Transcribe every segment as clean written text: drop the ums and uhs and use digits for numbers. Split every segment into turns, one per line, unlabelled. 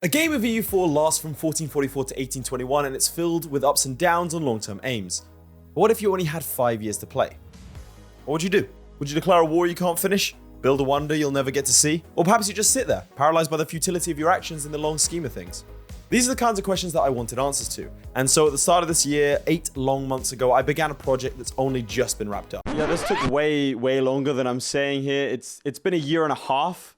A game of EU4 lasts from 1444 to 1821 and it's filled with ups and downs on long-term aims. But what if you only had 5 years to play? What would you do? Would you declare a war you can't finish? Build a wonder you'll never get to see? Or perhaps you just sit there, paralyzed by the futility of your actions in the long scheme of things? These are the kinds of questions that I wanted answers to. And so at the start of this year, 8 long months ago, I began a project that's only just been wrapped up.
Yeah, this took way longer than I'm saying here. It's been a year and a half.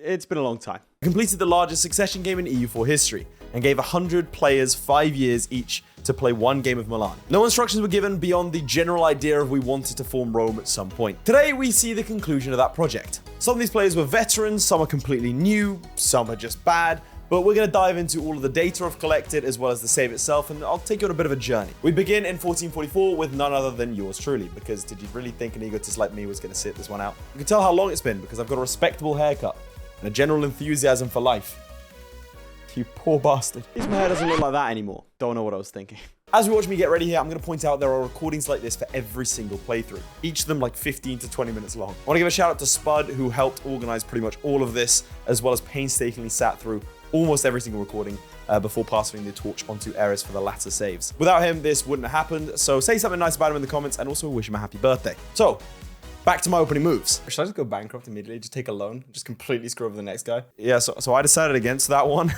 It's been a long time.
I completed the largest succession game in EU4 history and gave 100 players 5 years each to play one game of Milan. No instructions were given beyond the general idea of we wanted to form Rome at some point. Today we see the conclusion of that project. Some of these players were veterans, some are completely new, some are just bad, but we're going to dive into all of the data I've collected as well as the save itself, and I'll take you on a bit of a journey. We begin in 1444 with none other than yours truly, because did you really think an egotist like me was going to sit this one out? You can tell how long it's been because I've got a respectable haircut and a general enthusiasm for life. You poor bastard.
At least my hair doesn't look like that anymore. Don't know what I was thinking.
As we watch me get ready here, I'm going to point out there are recordings like this for every single playthrough, each of them like 15 to 20 minutes long. I want to give a shout out to Spud, who helped organize pretty much all of this, as well as painstakingly sat through almost every single recording before passing the torch onto Ares for the latter saves. Without him, this wouldn't have happened, so say something nice about him in the comments and also wish him a happy birthday. So, back to my opening moves. Should I just go bankrupt immediately? Just take a loan? Just completely screw over the next guy? Yeah, so I decided against that one.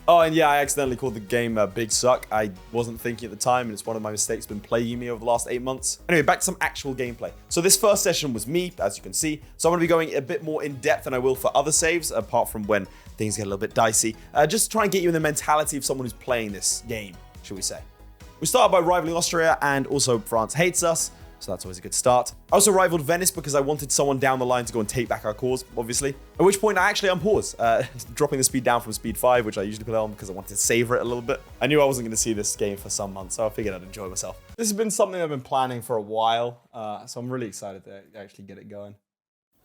Oh, and yeah, I accidentally called the game Big Suck. I wasn't thinking at the time, and it's one of my mistakes been plaguing me over the last 8 months. Anyway, back to some actual gameplay. So this first session was me, as you can see. So I'm going to be going a bit more in depth than I will for other saves, apart from when things get a little bit dicey. Just to try and get you in the mentality of someone who's playing this game, should we say. We started by rivaling Austria, and also France hates us. So that's always a good start. I also rivaled Venice because I wanted someone down the line to go and take back our cause, obviously. At which point I actually unpaused, dropping the speed down from speed 5, which I usually play on because I wanted to savor it a little bit. I knew I wasn't going to see this game for some months, so I figured I'd enjoy myself. This has been something I've been planning for a while, so I'm really excited to actually get it going.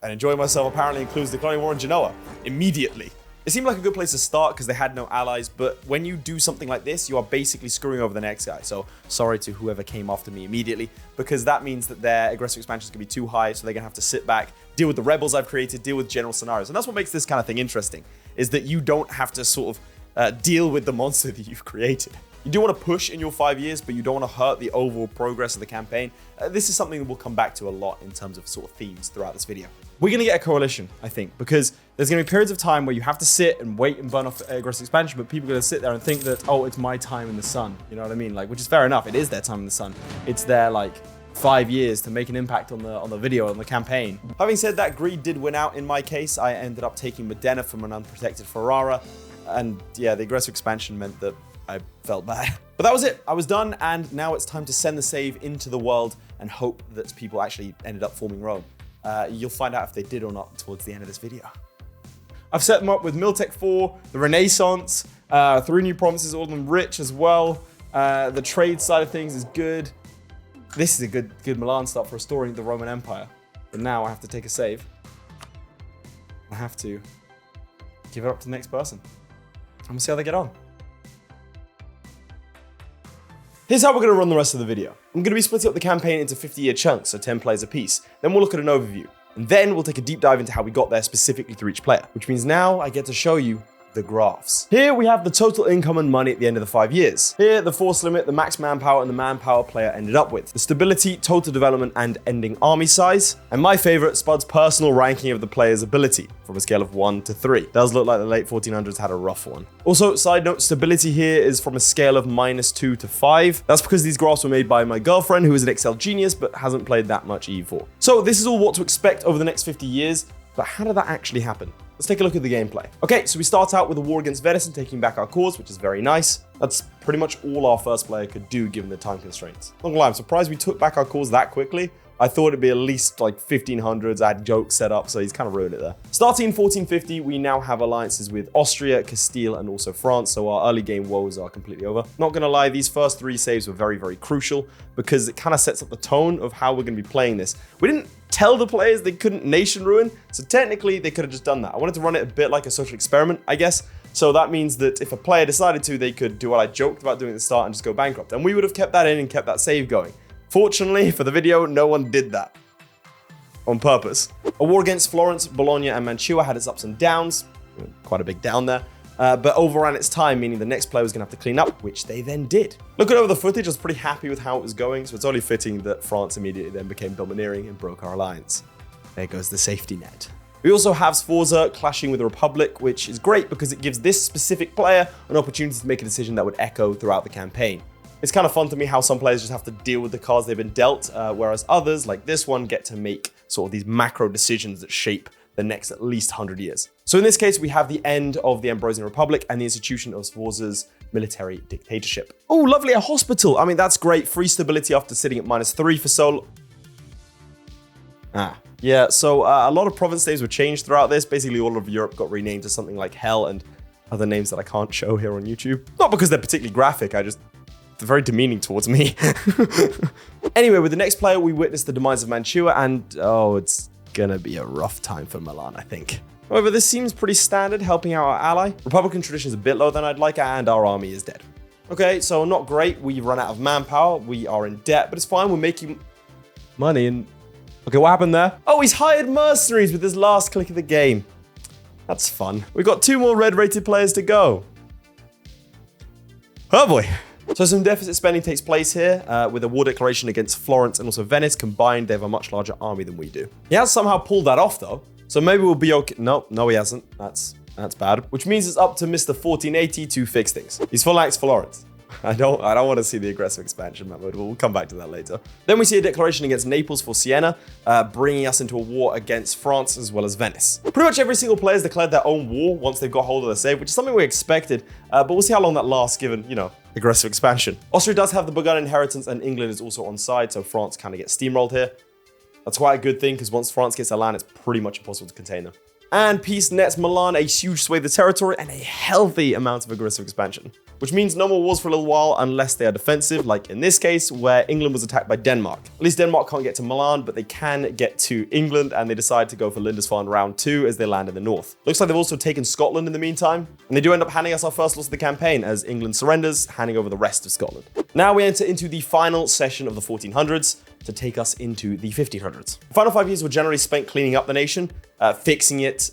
And enjoying myself apparently includes declaring war on Genoa immediately. It seemed like a good place to start because they had no allies, but when you do something like this, you are basically screwing over the next guy. So sorry to whoever came after me immediately, because that means that their aggressive expansion is going to be too high, so they're going to have to sit back, deal with the rebels I've created, deal with general scenarios. And that's what makes this kind of thing interesting, is that you don't have to sort of deal with the monster that you've created. You do want to push in your 5 years, but you don't want to hurt the overall progress of the campaign. This is something that we'll come back to a lot in terms of sort of themes throughout this video. We're going to get a coalition, I think, because there's going to be periods of time where you have to sit and wait and burn off aggressive expansion, but people are going to sit there and think that, oh, it's my time in the sun. You know what I mean? Like, which is fair enough. It is their time in the sun. It's their, like, 5 years to make an impact on the video, on the campaign. Having said that, greed did win out in my case. I ended up taking Modena from an unprotected Ferrara, and yeah, the aggressive expansion meant that I felt bad. But that was it. I was done, and now it's time to send the save into the world and hope that people actually ended up forming Rome. You'll find out if they did or not towards the end of this video. I've set them up with Miltech 4, the Renaissance, 3 new provinces, all of them rich as well. The trade side of things is good. This is a good Milan start for restoring the Roman Empire. But now I have to take a save. I have to give it up to the next person. I'm gonna see how they get on. Here's how we're going to run the rest of the video. I'm going to be splitting up the campaign into 50-year chunks, so 10 players apiece. Then we'll look at an overview. And then we'll take a deep dive into how we got there specifically through each player. Which means now I get to show you the graphs. Here we have the total income and money at the end of the 5 years. Here, the force limit, the max manpower, and the manpower player ended up with. The stability, total development, and ending army size. And my favorite, Spud's personal ranking of the player's ability from a scale of 1 to 3. Does look like the late 1400s had a rough one. Also, side note, stability here is from a scale of -2 to 5. That's because these graphs were made by my girlfriend, who is an Excel genius, but hasn't played that much EU4. So this is all what to expect over the next 50 years, but how did that actually happen? Let's take a look at the gameplay. Okay, so we start out with a war against Venice and taking back our cause, which is very nice. That's pretty much all our first player could do given the time constraints. Not gonna lie, I'm surprised we took back our cause that quickly. I thought it'd be at least like 1500s. I had jokes set up, so he's kind of ruined it there. Starting in 1450, we now have alliances with Austria, Castile, and also France, so our early game woes are completely over. Not gonna lie, these first 3 saves were very crucial because it kind of sets up the tone of how we're gonna be playing this. We didn't tell the players they couldn't nation ruin, so technically they could have just done that. I wanted to run it a bit like a social experiment, I guess. So that means that if a player decided to, they could do what I joked about doing at the start and just go bankrupt. And we would have kept that in and kept that save going. Fortunately for the video, no one did that. On purpose. A war against Florence, Bologna, and Mantua had its ups and downs. Quite a big down there. but overran its time, meaning the next player was going to have to clean up, which they then did. Looking over the footage, I was pretty happy with how it was going, so it's only fitting that France immediately then became domineering and broke our alliance. There goes the safety net. We also have ShadowSinger clashing with the Republic, which is great because it gives this specific player an opportunity to make a decision that would echo throughout the campaign. It's kind of fun to me how some players just have to deal with the cards they've been dealt, whereas others, like this one, get to make sort of these macro decisions that shape the next at least 100 years. So in this case, we have the end of the Ambrosian Republic and the institution of ShadowSinger's military dictatorship. Oh, lovely, a hospital. I mean, that's great. Free stability after sitting at -3 for so long. Yeah, so a lot of province names were changed throughout this. Basically, all of Europe got renamed to something like Hell and other names that I can't show here on YouTube. Not because they're particularly graphic, they're very demeaning towards me. Anyway, with the next player, we witnessed the demise of Mantua, and oh, it's gonna be a rough time for Milan, I think. However, this seems pretty standard, helping out our ally. Republican tradition is a bit lower than I'd like, and our army is dead. Okay, so not great. We've run out of manpower. We are in debt, but it's fine. We're making money and... Okay, what happened there? Oh, he's hired mercenaries with his last click of the game. That's fun. We've got 2 more red-rated players to go. Oh boy. So some deficit spending takes place here, with a war declaration against Florence and also Venice. Combined, they have a much larger army than we do. He has somehow pulled that off though, so maybe we'll be okay. No, he hasn't. That's bad. Which means it's up to Mr. 1480 to fix things. He's phalanxed Florence. I don't want to see the aggressive expansion map mode. We'll come back to that later. Then we see a declaration against Naples for Siena, bringing us into a war against France as well as Venice. Pretty much every single player has declared their own war once they've got hold of their save, which is something we expected, but we'll see how long that lasts given, you know, aggressive expansion. Austria does have the Burgundian inheritance and England is also on side, so France kind of gets steamrolled here. That's quite a good thing because once France gets their land, it's pretty much impossible to contain them. And peace nets Milan a huge swathe of territory and a healthy amount of aggressive expansion. Which means no more wars for a little while unless they are defensive, like in this case, where England was attacked by Denmark. At least Denmark can't get to Milan, but they can get to England, and they decide to go for Lindisfarne round 2 as they land in the north. Looks like they've also taken Scotland in the meantime, and they do end up handing us our first loss of the campaign as England surrenders, handing over the rest of Scotland. Now we enter into the final session of the 1400s to take us into the 1500s. The final 5 years were generally spent cleaning up the nation, fixing it,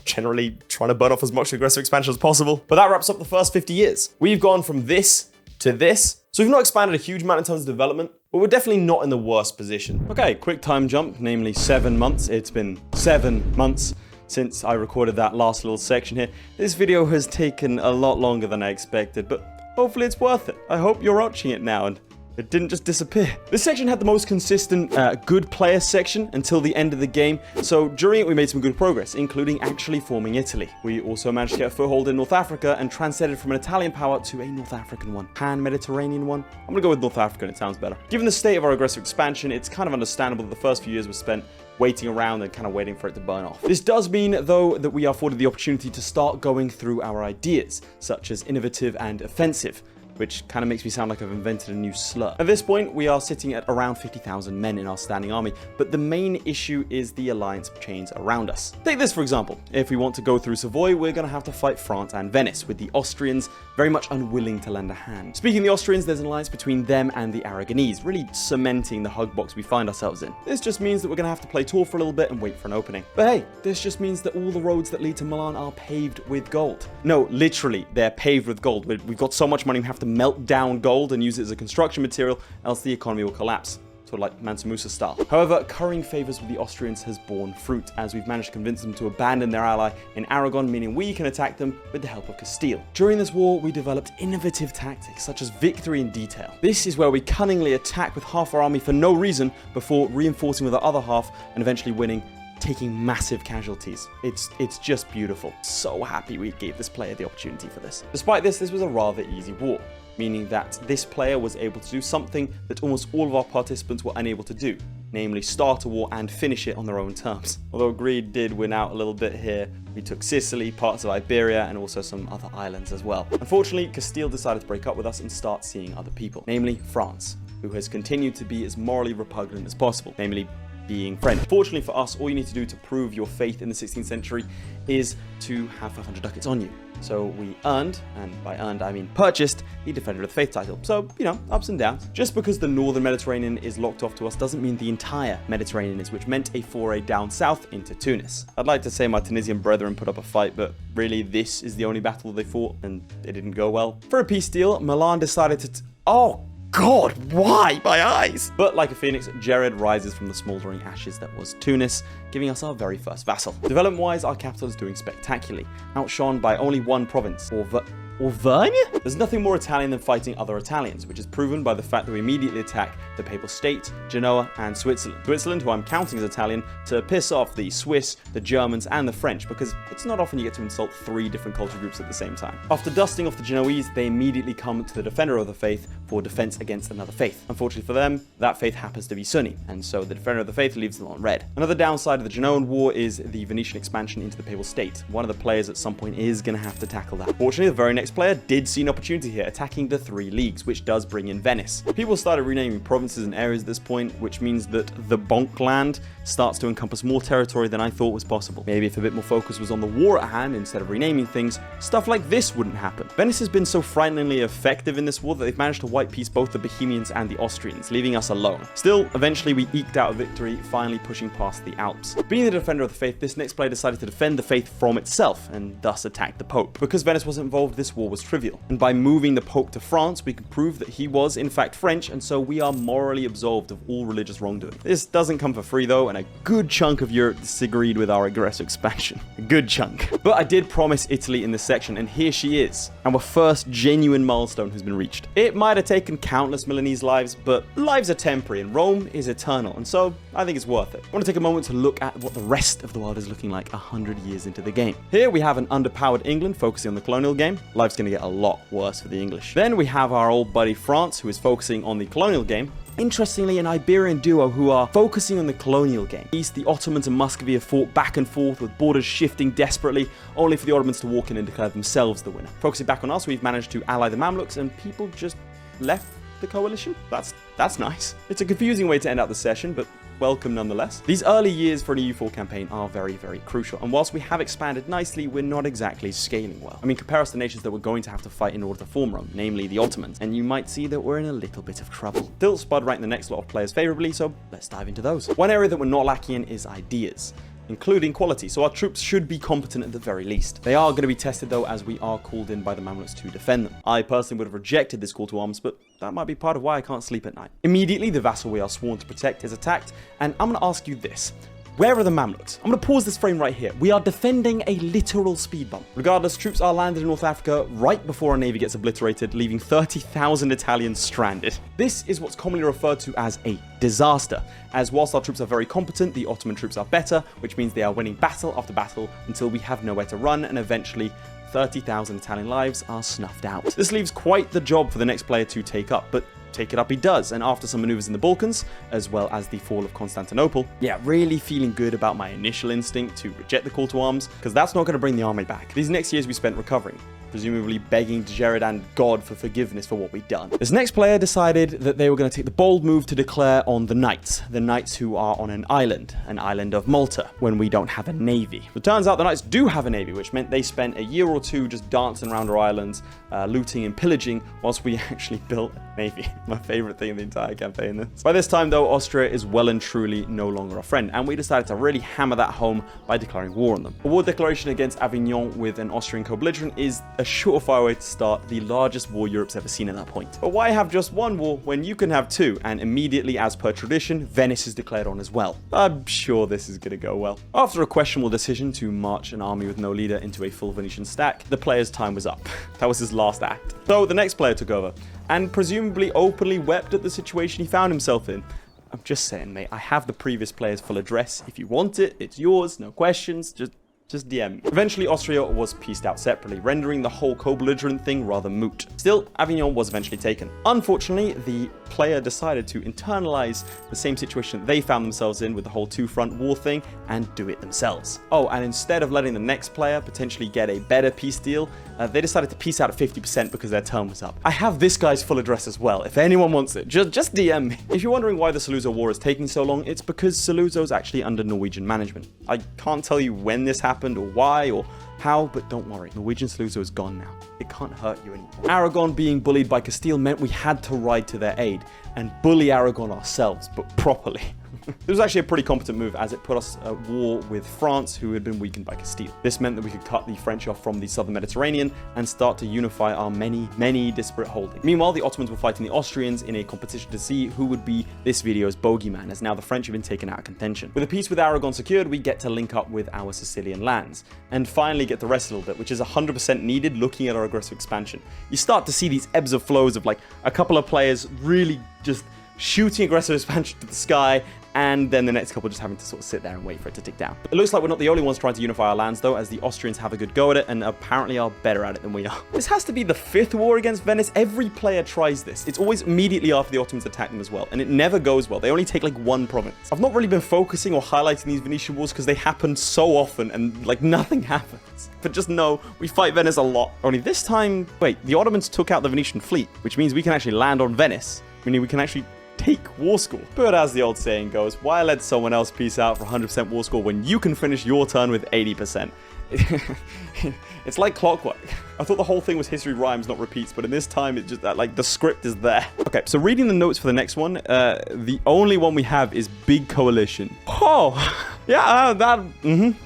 generally trying to burn off as much aggressive expansion as possible. But that wraps up the first 50 years. We've gone from this to this. So we've not expanded a huge amount in terms of development, but we're definitely not in the worst position.
Okay, quick time jump, namely 7 months. It's been 7 months since I recorded that last little section here. This video has taken a lot longer than I expected, but hopefully it's worth it. I hope you're watching it now and it didn't just disappear. This section had the most consistent good player section until the end of the game, so during it we made some good progress, including actually forming Italy. We also managed to get a foothold in North Africa and translated from an Italian power to a North African one. Pan-Mediterranean one? I'm gonna go with North African, it sounds better. Given the state of our aggressive expansion, it's kind of understandable that the first few years were spent waiting around and kind of waiting for it to burn off. This does mean, though, that we are afforded the opportunity to start going through our ideas, such as innovative and offensive, which kind of makes me sound like I've invented a new slur. At this point, we are sitting at around 50,000 men in our standing army, but the main issue is the alliance chains around us. Take this for example. If we want to go through Savoy, we're going to have to fight France and Venice, with the Austrians very much unwilling to lend a hand. Speaking of the Austrians, there's an alliance between them and the Aragonese, really cementing the hug box we find ourselves in. This just means that we're going to have to play tall for a little bit and wait for an opening. But hey, this just means that all the roads that lead to Milan are paved with gold. No, literally, they're paved with gold. We've got so much money we have to melt down gold and use it as a construction material, else the economy will collapse. Sort of like Mansa Musa style. However, currying favors with the Austrians has borne fruit, as we've managed to convince them to abandon their ally in Aragon, meaning we can attack them with the help of Castile. During this war, we developed innovative tactics, such as victory in detail. This is where we cunningly attack with half our army for no reason, before reinforcing with our other half and eventually winning, taking massive casualties. It's just beautiful. So happy we gave this player the opportunity for this. Despite this was a rather easy war, meaning that this player was able to do something that almost all of our participants were unable to do, namely start a war and finish it on their own terms. Although greed did win out a little bit here, we took Sicily, parts of Iberia, and also some other islands as well. Unfortunately, Castile decided to break up with us and start seeing other people, namely France, who has continued to be as morally repugnant as possible, namely being French. Fortunately for us, all you need to do to prove your faith in the 16th century is to have 500 ducats on you. So we earned, and by earned I mean purchased, the Defender of the Faith title. So, you know, ups and downs. Just because the northern Mediterranean is locked off to us doesn't mean the entire Mediterranean is, which meant a foray down south into Tunis. I'd like to say my Tunisian brethren put up a fight, but really this is the only battle they fought, and it didn't go well. For a peace deal, Milan decided to... Oh God, why? My eyes! But like a phoenix, Jared rises from the smoldering ashes that was Tunis, giving us our very first vassal. Development-wise, our capital is doing spectacularly, outshone by only one province, Auvergne? There's nothing more Italian than fighting other Italians, which is proven by the fact that we immediately attack the Papal State, Genoa, and Switzerland. Switzerland, who I'm counting as Italian, to piss off the Swiss, the Germans, and the French, because it's not often you get to insult 3 different culture groups at the same time. After dusting off the Genoese, they immediately come to the Defender of the Faith for defense against another faith. Unfortunately for them, that faith happens to be Sunni, and so the Defender of the Faith leaves them on red. Another downside of the Genoan War is the Venetian expansion into the Papal State. One of the players at some point is going to have to tackle that. Fortunately, the very next player did see an opportunity here, attacking the 3 leagues, which does bring in Venice. People started renaming provinces and areas at this point, which means that the Bonk land starts to encompass more territory than I thought was possible. Maybe if a bit more focus was on the war at hand instead of renaming things, stuff like this wouldn't happen. Venice has been so frighteningly effective in this war that they've managed to white piece both the Bohemians and the Austrians, leaving us alone. Still, eventually we eked out a victory, finally pushing past the Alps. Being the Defender of the Faith, this next player decided to defend the faith from itself, and thus attack the Pope. Because Venice wasn't involved, this war was trivial. And by moving the Pope to France, we can prove that he was in fact French, and so we are morally absolved of all religious wrongdoing. This doesn't come for free though, and a good chunk of Europe disagreed with our aggressive expansion. A good chunk. But I did promise Italy in this section, and here she is. Our first genuine milestone has been reached. It might have taken countless Milanese lives, but lives are temporary and Rome is eternal, and so I think it's worth it. I want to take a moment to look at what the rest of the world is looking like 100 years into the game. Here we have an underpowered England focusing on the colonial game. Life's going to get a lot worse for the English. Then we have our old buddy France, who is focusing on the colonial game. Interestingly, an Iberian duo who are focusing on the colonial game. East, the Ottomans and Muscovy have fought back and forth with borders shifting desperately, only for the Ottomans to walk in and declare themselves the winner. Focusing back on us, we've managed to ally the Mamluks, and people just left the coalition. That's nice. It's a confusing way to end out the session, but welcome nonetheless. These early years for an EU4 campaign are very, very crucial, and whilst we have expanded nicely, we're not exactly scaling well. I mean, compare us to nations that we're going to have to fight in order to form Rome, namely the Ottomans, and you might see that we're in a little bit of trouble. Still, Spud ranked the next lot of players favorably, so let's dive into those. One area that we're not lacking in is ideas, including quality, so our troops should be competent at the very least. They are going to be tested though, as we are called in by the Mamluks to defend them. I personally would have rejected this call to arms, but that might be part of why I can't sleep at night. Immediately, the vassal we are sworn to protect is attacked, and I'm going to ask you this. Where are the Mamluks? I'm going to pause this frame right here. We are defending a literal speed bump. Regardless, troops are landed in North Africa right before our navy gets obliterated, leaving 30,000 Italians stranded. This is what's commonly referred to as a disaster, as whilst our troops are very competent, the Ottoman troops are better, which means they are winning battle after battle until we have nowhere to run, and eventually 30,000 Italian lives are snuffed out. This leaves quite the job for the next player to take up, but take it up he does, and after some maneuvers in the Balkans, as well as the fall of Constantinople, yeah, really feeling good about my initial instinct to reject the call to arms, because that's not going to bring the army back. These next years we spent recovering, presumably begging Jared and God for forgiveness for what we'd done. This next player decided that they were going to take the bold move to declare on the Knights who are on an island of Malta, when we don't have a navy. It turns out the Knights do have a navy, which meant they spent a year or two just dancing around our islands, looting and pillaging, whilst we actually built a navy. My favorite thing in the entire campaign. By this time though, Austria is well and truly no longer a friend, and we decided to really hammer that home by declaring war on them. A war declaration against Avignon with an Austrian co-belligerent is a surefire way to start the largest war Europe's ever seen at that point. But why have just one war when you can have two? And immediately, as per tradition, Venice is declared on as well. I'm sure this is gonna go well. After a questionable decision to march an army with no leader into a full Venetian stack, the player's time was up. That was his last act. So the next player took over, and presumably openly wept at the situation he found himself in. I'm just saying, mate, I have the previous player's full address. If you want it, it's yours, no questions, just DM. Eventually, Austria was pieced out separately, rendering the whole co-belligerent thing rather moot. Still, Avignon was eventually taken. Unfortunately, the player decided to internalize the same situation they found themselves in with the whole two-front war thing and do it themselves. Oh, and instead of letting the next player potentially get a better peace deal, they decided to peace out at 50% because their term was up. I have this guy's full address as well. If anyone wants it, just DM me. If you're wondering why the Saluzzo War is taking so long, it's because Saluzzo is actually under Norwegian management. I can't tell you when this happened or why or How? But don't worry, Norwegian Saluzzo is gone now. It can't hurt you anymore. Aragon being bullied by Castile meant we had to ride to their aid and bully Aragon ourselves, but properly. It was actually a pretty competent move, as it put us at war with France, who had been weakened by Castile. This meant that we could cut the French off from the southern Mediterranean and start to unify our many disparate holdings. Meanwhile, the Ottomans were fighting the Austrians in a competition to see who would be this video's bogeyman, as now the French have been taken out of contention. With a peace with Aragon secured, we get to link up with our Sicilian lands, and finally get to rest a little bit, which is 100% needed looking at our aggressive expansion. You start to see these ebbs and flows of like a couple of players really just shooting aggressive expansion to the sky, and then the next couple just having to sort of sit there and wait for it to tick down. It looks like we're not the only ones trying to unify our lands though, as the Austrians have a good go at it and apparently are better at it than we are. This has to be the 5th war against Venice. Every player tries this. It's always immediately after the Ottomans attack them as well, and it never goes well. They only take like one province. I've not really been focusing or highlighting these Venetian wars because they happen so often and like nothing happens. But just know, we fight Venice a lot. Only this time, wait, the Ottomans took out the Venetian fleet, which means we can actually land on Venice, meaning we can actually take war score. But as the old saying goes, why let someone else peace out for 100% war score when you can finish your turn with 80%? It's like clockwork. I thought the whole thing was history rhymes, not repeats, but in this time, it's just that like the script is there. Okay, so reading the notes for the next one, the only one we have is Big Coalition. Oh, yeah,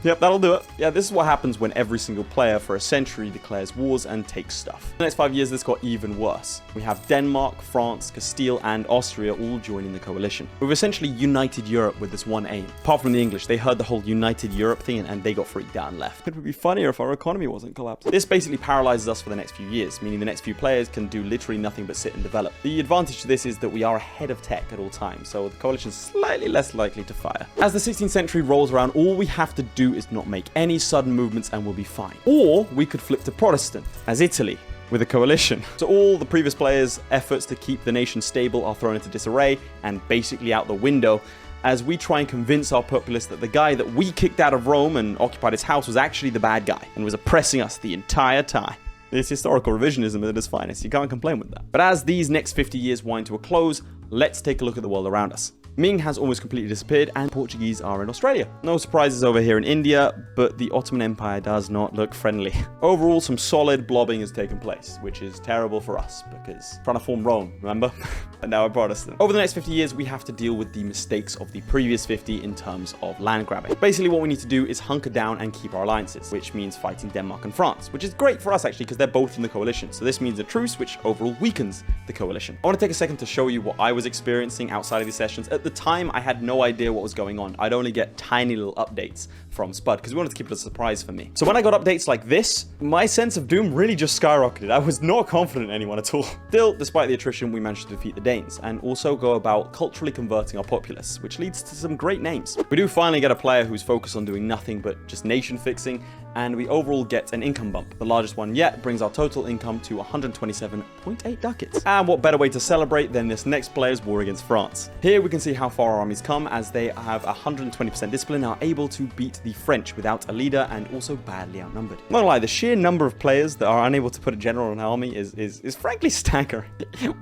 yep, that'll do it. Yeah, this is what happens when every single player for a century declares wars and takes stuff. In the next 5 years, this got even worse. We have Denmark, France, Castile, and Austria all joining the coalition. We've essentially united Europe with this one aim. Apart from the English, they heard the whole United Europe thing and they got freaked out and left. It would be funnier if our economy wasn't collapsing. This basically paralyzes us for the next few years, meaning the next few players can do literally nothing but sit and develop. The advantage to this is that we are ahead of tech at all times, so the coalition is slightly less likely to fire. As the 16th century rolls around, all we have to do is not make any sudden movements and we'll be fine. Or we could flip to Protestant, as Italy, with a coalition. So all the previous players' efforts to keep the nation stable are thrown into disarray and basically out the window, as we try and convince our populace that the guy that we kicked out of Rome and occupied his house was actually the bad guy and was oppressing us the entire time. It's historical revisionism at its finest. You can't complain with that. But as these next 50 years wind to a close, let's take a look at the world around us. Ming has almost completely disappeared, and Portuguese are in Australia. No surprises over here in India, but the Ottoman Empire does not look friendly. Overall, some solid blobbing has taken place, which is terrible for us, because trying to form Rome, remember? And now we're Protestant. Over the next 50 years, we have to deal with the mistakes of the previous 50 in terms of land grabbing. Basically, what we need to do is hunker down and keep our alliances, which means fighting Denmark and France, which is great for us actually, because they're both in the coalition. So this means a truce, which overall weakens the coalition. I want to take a second to show you what I was experiencing outside of these sessions. At the time, I had no idea what was going on. I'd only get tiny little updates from Spud, because we wanted to keep it a surprise for me. So when I got updates like this, my sense of doom really just skyrocketed. I was not confident in anyone at all. Still, despite the attrition, we managed to defeat the Danes, and also go about culturally converting our populace, which leads to some great names. We do finally get a player who's focused on doing nothing but just nation fixing, and we overall get an income bump. The largest one yet brings our total income to 127.8 ducats. And what better way to celebrate than this next player's war against France. Here we can see how far our armies come, as they have 120% discipline and are able to beat the French without a leader and also badly outnumbered. Not gonna lie, the sheer number of players that are unable to put a general in an army is frankly staggering.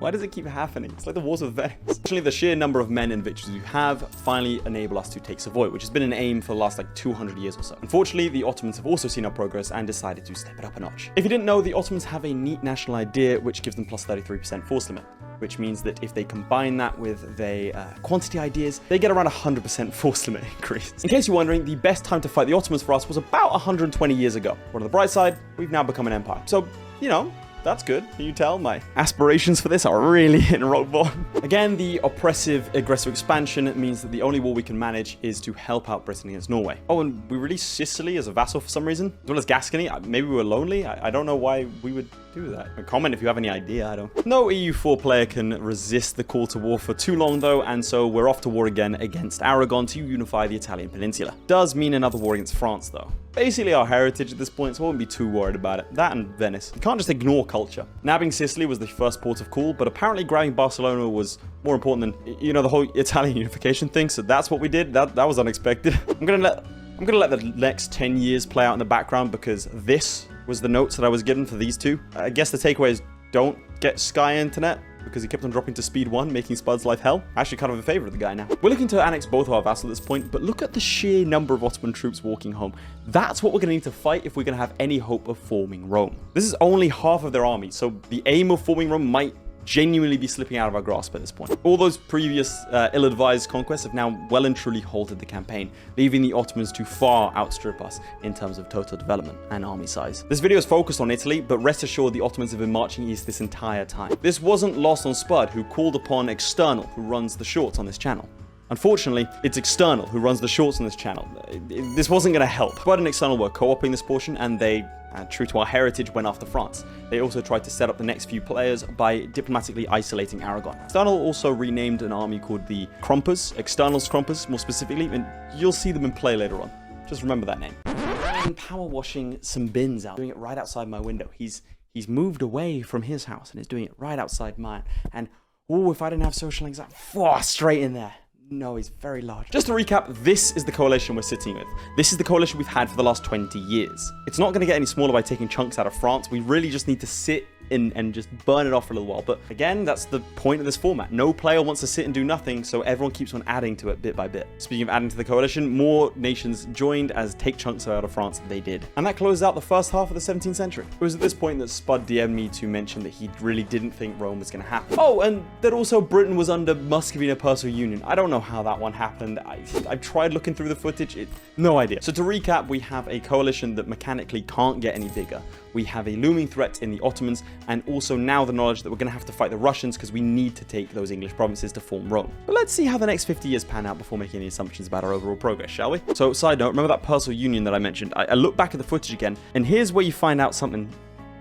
Why does it keep happening? It's like the wars of Venice. Actually, the sheer number of men and victories we have finally enable us to take Savoy, which has been an aim for the last like 200 years or so. Unfortunately, the Ottomans have also seen our progress and decided to step it up a notch. If you didn't know, the Ottomans have a neat national idea which gives them plus 33% force limit, which means that if they combine that with their quantity ideas, they get around 100% force limit increase. In case you're wondering, the best time to fight the Ottomans for us was about 120 years ago. But on the bright side, we've now become an empire. So, you know, that's good. Can you tell? My aspirations for this are really hitting rock bottom. Again, the oppressive, aggressive expansion means that the only war we can manage is to help out Britain against Norway. Oh, and we released Sicily as a vassal for some reason, as well as Gascony. Maybe we were lonely. I don't know why we would do that. Comment if you have any idea. I don't. No EU4 player can resist the call to war for too long though, and so we're off to war again against Aragon to unify the Italian peninsula. Does mean another war against France though. Basically our heritage at this point, so I won't be too worried about it. That and Venice. You can't just ignore culture. Nabbing Sicily was the first port of call, but apparently grabbing Barcelona was more important than, you know, the whole Italian unification thing, so that's what we did. That was unexpected. I'm gonna let the next 10 years play out in the background, because this was the notes that I was given for these two. I guess the takeaway is don't get Sky internet. because he kept on dropping to speed 1, making Spud's life hell. Actually kind of a favorite of the guy now. We're looking to annex both of our vassals at this point, but look at the sheer number of Ottoman troops walking home. That's what we're going to need to fight if we're going to have any hope of forming Rome. This is only half of their army, so the aim of forming Rome might genuinely be slipping out of our grasp at this point. All those previous ill-advised conquests have now well and truly halted the campaign, leaving the Ottomans to far outstrip us in terms of total development and army size. This video is focused on Italy, but rest assured the Ottomans have been marching east this entire time. This wasn't lost on Spud, who called upon External, who runs the shorts on this channel. Unfortunately, it's External who runs the shorts on this channel. This wasn't going to help. Spud and External were co-oping this portion, and they, true to our heritage, went after France. They also tried to set up the next few players by diplomatically isolating Aragon. External also renamed an army called the Krumpers, External's Krumpers more specifically, and you'll see them in play later on. Just remember that name. I'm power washing some bins out, doing it right outside my window. He's moved away from his house and is doing it right outside mine. And oh, if I didn't have social anxiety, straight in there. No, he's very large. Just to recap, this is the coalition we're sitting with. This is the coalition we've had for the last 20 years. It's not going to get any smaller by taking chunks out of France. We really just need to sit in and just burn it off for a little while. But again, that's the point of this format. No player wants to sit and do nothing, so everyone keeps on adding to it bit by bit. Speaking of adding to the coalition, more nations joined as take chunks out of France they did. And that closed out the first half of the 17th century. It was at this point that Spud DM'd me to mention that he really didn't think Rome was going to happen. Oh, and that also Britain was under Muscovy and Persian Union. I don't know how that one happened. I've tried looking through the footage. No idea. So to recap, we have a coalition that mechanically can't get any bigger. We have a looming threat in the Ottomans, and also now the knowledge that we're going to have to fight the Russians because we need to take those English provinces to form Rome. But let's see how the next 50 years pan out before making any assumptions about our overall progress, shall we? So, side note, remember that Persian Union that I mentioned? I look back at the footage again, and here's where you find out something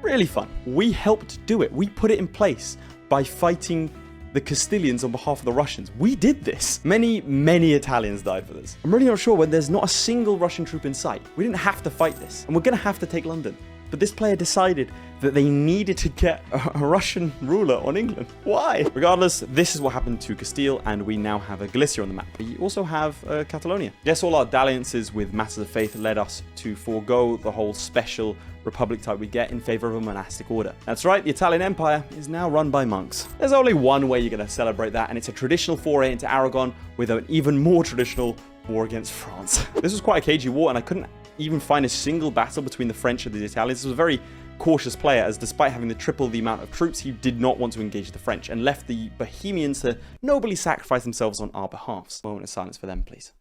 really fun. We helped do it. We put it in place by fighting the Castilians on behalf of the Russians. We did this. Many Italians died for this. I'm really not sure when there's not a single Russian troop in sight. We didn't have to fight this, and we're going to have to take London. But this player decided that they needed to get a Russian ruler on England. Why? Regardless, this is what happened to Castile, and we now have a Galicia on the map. We also have Catalonia. Yes, all our dalliances with matters of faith led us to forego the whole special republic type we get in favor of a monastic order. That's right, the Italian Empire is now run by monks. There's only one way you're going to celebrate that, and it's a traditional foray into Aragon with an even more traditional war against France. This was quite a cagey war, and I couldn't even find a single battle between the French and the Italians. This was a very cautious player, as despite having triple the amount of troops, he did not want to engage the French and left the Bohemians to nobly sacrifice themselves on our behalf. A moment of silence for them, please.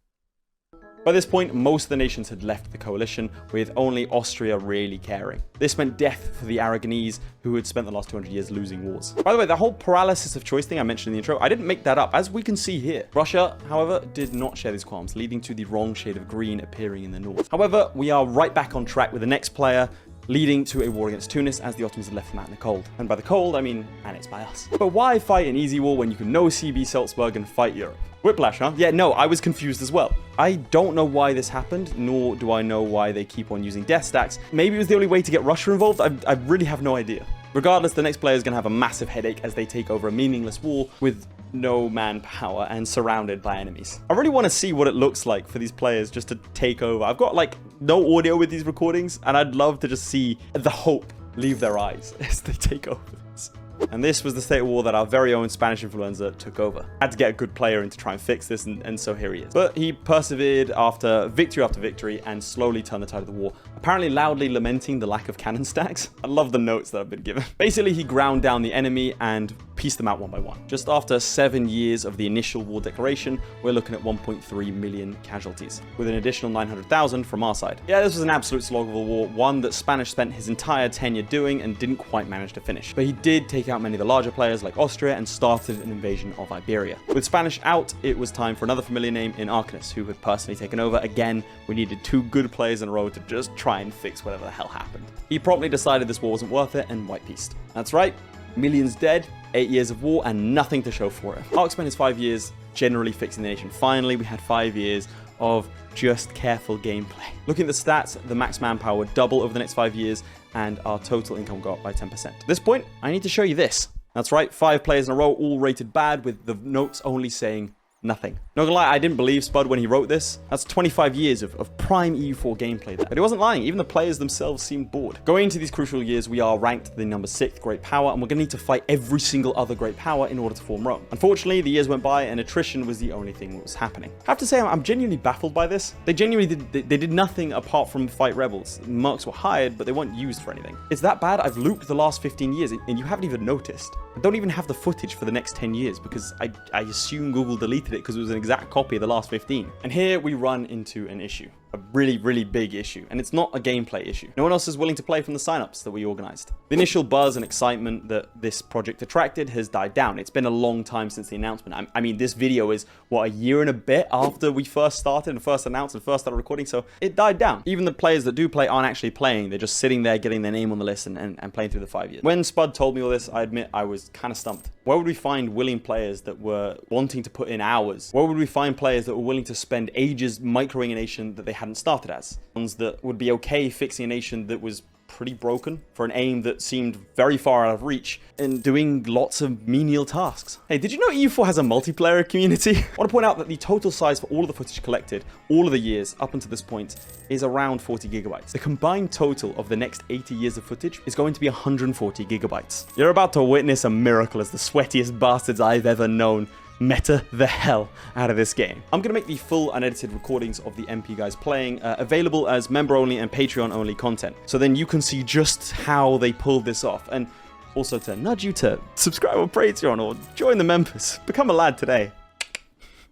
By this point, most of the nations had left the coalition, with only Austria really caring. This meant death for the Aragonese, who had spent the last 200 years losing wars. By the way, the whole paralysis of choice thing I mentioned in the intro, I didn't make that up, as we can see here. Russia, however, did not share these qualms, leading to the wrong shade of green appearing in the north. However, we are right back on track with the next player, leading to a war against Tunis, as the Ottomans had left them out in the cold. And by the cold, I mean annexed by us. But why fight an easy war when you can no CB Salzburg and fight Europe? Whiplash, huh? Yeah, no, I was confused as well. I don't know why this happened, nor do I know why they keep on using death stacks. Maybe it was the only way to get Russia involved. I really have no idea. Regardless, the next player is going to have a massive headache as they take over a meaningless war with no manpower and surrounded by enemies. I really want to see what it looks like for these players just to take over. I've got like no audio with these recordings, and I'd love to just see the hope leave their eyes as they take over this. And this was the state of war that our very own Spanish influenza took over. Had to get a good player in to try and fix this, and so here he is. But he persevered after victory and slowly turned the tide of the war, apparently loudly lamenting the lack of cannon stacks. I love the notes that have been given. Basically, he ground down the enemy and pieced them out one by one. Just after 7 years of the initial war declaration, we're looking at 1.3 million casualties, with an additional 900,000 from our side. Yeah, this was an absolute slog of a war, one that Spanish spent his entire tenure doing and didn't quite manage to finish. But he did take out many of the larger players like Austria and started an invasion of Iberia. With Spanish out, it was time for another familiar name in Arcanus, who had personally taken over. Again, we needed 2 good players in a row to just try and fix whatever the hell happened. He promptly decided this war wasn't worth it and white-pieced. That's right, millions dead, 8 years of war, and nothing to show for it. Ark spent his 5 years generally fixing the nation. Finally, we had 5 years of just careful gameplay. Looking at the stats, the max manpower would double over the next 5 years, and our total income go up by 10%. At this point, I need to show you this. That's right, 5 players in a row, all rated bad, with the notes only saying nothing. Not gonna lie, I didn't believe Spud when he wrote this. That's 25 years of prime EU4 gameplay there. But he wasn't lying, even the players themselves seemed bored. Going into these crucial years, we are ranked the number 6th great power, and we're gonna need to fight every single other great power in order to form Rome. Unfortunately, the years went by and attrition was the only thing that was happening. I have to say, I'm genuinely baffled by this. They genuinely did nothing apart from fight rebels. Mercs were hired, but they weren't used for anything. It's that bad. I've looped the last 15 years and you haven't even noticed. I don't even have the footage for the next 10 years because I assume Google deleted it because it was an exact copy of the last 15. And here we run into an issue. A really, really big issue. And it's not a gameplay issue. No one else is willing to play from the signups that we organized. The initial buzz and excitement that this project attracted has died down. It's been a long time since the announcement. I mean, this video is, what, a year and a bit after we first started and first announced and first started recording, so it died down. Even the players that do play aren't actually playing. They're just sitting there getting their name on the list and playing through the 5 years. When Spud told me all this, I admit I was kind of stumped. Where would we find willing players that were wanting to put in hours? Where would we find players that were willing to spend ages microing a nation that they hadn't started as? Ones that would be okay fixing a nation that was pretty broken for an aim that seemed very far out of reach and doing lots of menial tasks. Hey, did you know EU4 has a multiplayer community? I want to point out that the total size for all of the footage collected, all of the years up until this point, is around 40 gigabytes. The combined total of the next 80 years of footage is going to be 140 gigabytes. You're about to witness a miracle as the sweatiest bastards I've ever known meta the hell out of this game. I'm going to make the full unedited recordings of the MP guys playing available as member-only and Patreon-only content. So then you can see just how they pulled this off. And also to nudge you to subscribe on Patreon or join the members. Become a lad today.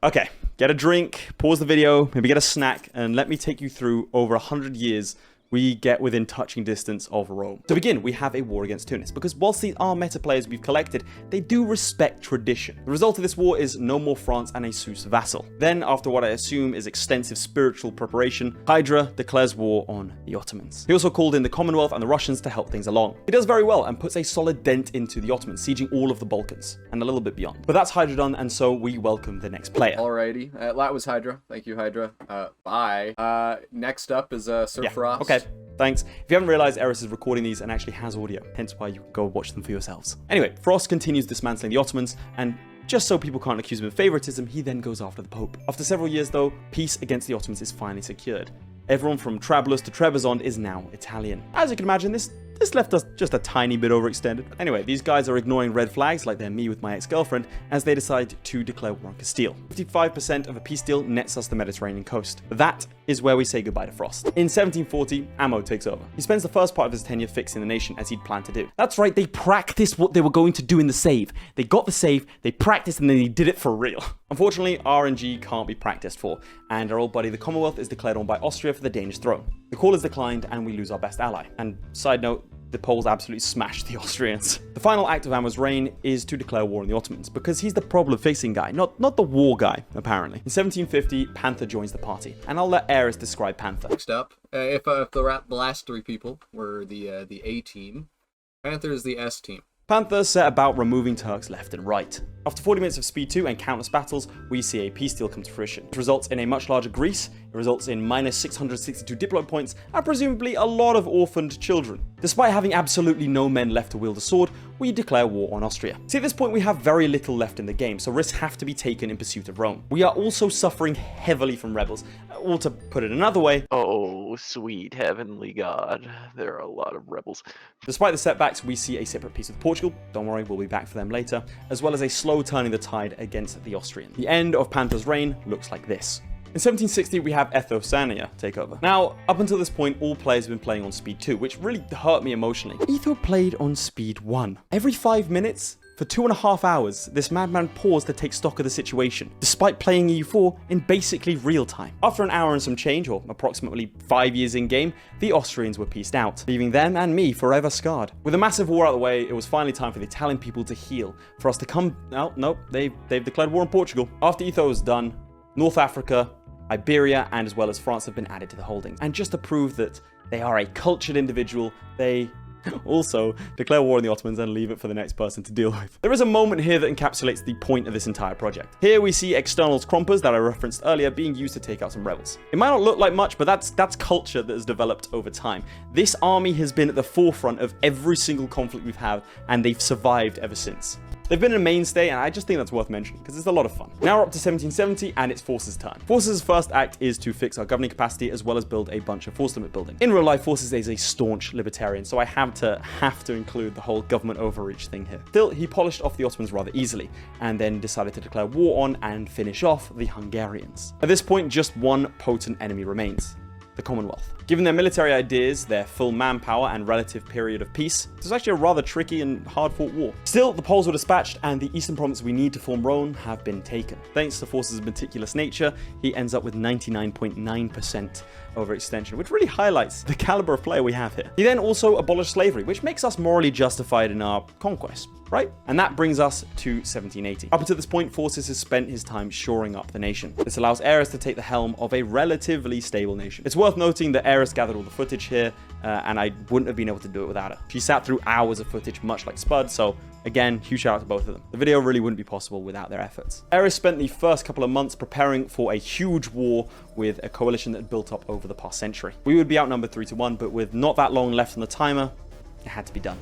Okay, get a drink, pause the video, maybe get a snack, and let me take you through over 100 years we get within touching distance of Rome. To begin, we have a war against Tunis, because whilst these are meta players we've collected, they do respect tradition. The result of this war is no more France and a Sus vassal. Then, after what I assume is extensive spiritual preparation, Hydra declares war on the Ottomans. He also called in the Commonwealth and the Russians to help things along. He does very well and puts a solid dent into the Ottomans, sieging all of the Balkans, and a little bit beyond. But that's Hydra done, and so we welcome the next player.
Alrighty, that was Hydra. Thank you, Hydra. Bye. Next up is Sir Frost.
Okay. Thanks. If you haven't realized, Eris is recording these and actually has audio, hence why you can go watch them for yourselves. Anyway, Frost continues dismantling the Ottomans, and just so people can't accuse him of favoritism, he then goes after the Pope. After several years, though, peace against the Ottomans is finally secured. Everyone from Trablus to Trebizond is now Italian. As you can imagine, this left us just a tiny bit overextended. Anyway, these guys are ignoring red flags like they're me with my ex-girlfriend as they decide to declare war on Castile. 55% of a peace deal nets us the Mediterranean coast. That is where we say goodbye to Frost. In 1740, Ammo takes over. He spends the first part of his tenure fixing the nation as he'd planned to do. That's right, they practiced what they were going to do in the save. They got the save, they practiced, and then they did it for real. Unfortunately, RNG can't be practiced for, and our old buddy the Commonwealth is declared on by Austria for the Danish throne. The call is declined, and we lose our best ally. And side note, the Poles absolutely smashed the Austrians. The final act of Ammo's reign is to declare war on the Ottomans, because he's the problem-fixing guy, not the war guy, apparently. In 1750, Panther joins the party, and I'll let Eris describe Panther.
Next up, if the last three people were the A team, Panther is the S team.
Panther set about removing Turks left and right. After 40 minutes of speed 2 and countless battles, we see a peace deal come to fruition. It results in a much larger Greece, it results in minus 662 diplomat points, and presumably a lot of orphaned children. Despite having absolutely no men left to wield a sword, we declare war on Austria. See, at this point we have very little left in the game, so risks have to be taken in pursuit of Rome. We are also suffering heavily from rebels, or to put it another way,
oh, sweet heavenly God, there are a lot of rebels.
Despite the setbacks, we see a separate peace with Portugal, don't worry, we'll be back for them later, as well as a slow turning the tide against the Austrians. The end of Panther's reign looks like this. In 1760, we have Ethosania take over. Now, up until this point, all players have been playing on speed 2, which really hurt me emotionally. Etho played on speed 1. Every 5 minutes, for 2.5 hours, this madman paused to take stock of the situation, despite playing EU4 in basically real time. After an hour and some change, or approximately 5 years in-game, the Austrians were pieced out, leaving them and me forever scarred. With a massive war out of the way, it was finally time for the Italian people to heal, for us to come... Oh, nope, they've declared war on Portugal. After Etho was done, North Africa, Iberia, and as well as France have been added to the holdings. And just to prove that they are a cultured individual, they also declare war on the Ottomans and leave it for the next person to deal with. There is a moment here that encapsulates the point of this entire project. Here we see externals Krompers that I referenced earlier being used to take out some rebels. It might not look like much, but that's culture that has developed over time. This army has been at the forefront of every single conflict we've had, and they've survived ever since. They've been a mainstay, and I just think that's worth mentioning because it's a lot of fun. Now we're up to 1770, and it's Forces' turn. Forces' first act is to fix our governing capacity as well as build a bunch of force limit building. In real life, Forces is a staunch libertarian, so I have to include the whole government overreach thing here. Still, he polished off the Ottomans rather easily, and then decided to declare war on and finish off the Hungarians. At this point, just one potent enemy remains: the Commonwealth. Given their military ideas, their full manpower, and relative period of peace, this was actually a rather tricky and hard-fought war. Still, the Poles were dispatched, and the eastern provinces we need to form Rome have been taken. Thanks to Forces' meticulous nature, he ends up with 99.9% overextension, which really highlights the caliber of player we have here. He then also abolished slavery, which makes us morally justified in our conquest, right? And that brings us to 1780. Up until this point, Forces has spent his time shoring up the nation. This allows Aeris to take the helm of a relatively stable nation. It's worth noting that Aeris gathered all the footage here, and I wouldn't have been able to do it without her. She sat through hours of footage, much like Spud, so again, huge shout out to both of them. The video really wouldn't be possible without their efforts. Aeris spent the first couple of months preparing for a huge war with a coalition that had built up over the past century. We would be outnumbered 3-1, but with not that long left on the timer, it had to be done.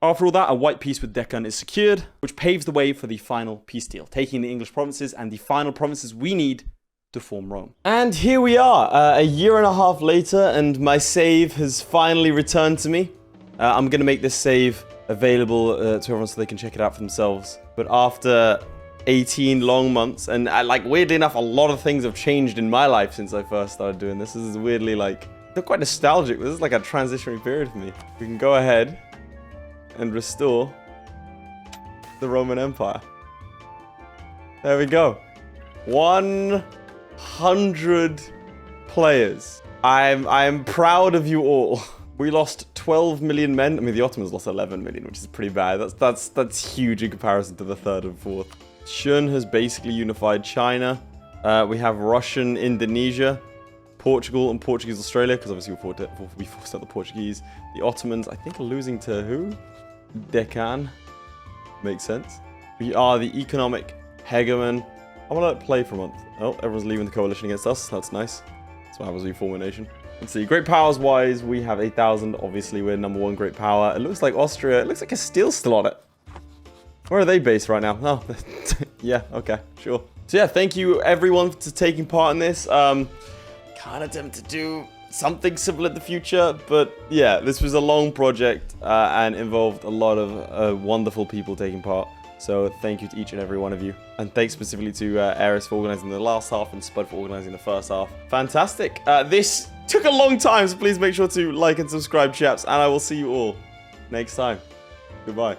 After all that, a white peace with Deccan is secured, which paves the way for the final peace deal, taking the English provinces and the final provinces we need to form Rome. And here we are, a year and a half later, and my save has finally returned to me. I'm going to make this save available to everyone so they can check it out for themselves. But after 18 long months, and like weirdly enough, a lot of things have changed in my life since I first started doing this. This is weirdly like, they're quite nostalgic. This is like a transitionary period for me. We can go ahead and restore the Roman Empire. There we go. 100 players. I'm proud of you all. We lost 12 million men. I mean, the Ottomans lost 11 million, which is pretty bad. That's huge in comparison to the third and fourth. Shun has basically unified China. We have Russian Indonesia, Portugal, and Portuguese Australia, because obviously we forced out the Portuguese. The Ottomans, I think, are losing to who? Deccan. Makes sense. We are the economic hegemon. I want to let it play for a month. Oh, everyone's leaving the coalition against us. That's nice. That's what happens when you form a nation. Let's see. Great powers wise, we have 8,000. Obviously, we're number one great power. It looks like Austria. It looks like Castile's still on it. Where are they based right now? Oh, yeah. Okay, sure. So yeah, thank you everyone for taking part in this. Can't attempt to do something similar in the future, but yeah, this was a long project and involved a lot of wonderful people taking part. So thank you to each and every one of you, and thanks specifically to Aeris for organizing the last half and Spud for organizing the first half. Fantastic. This took a long time, so please make sure to like and subscribe, chaps, and I will see you all next time. Goodbye.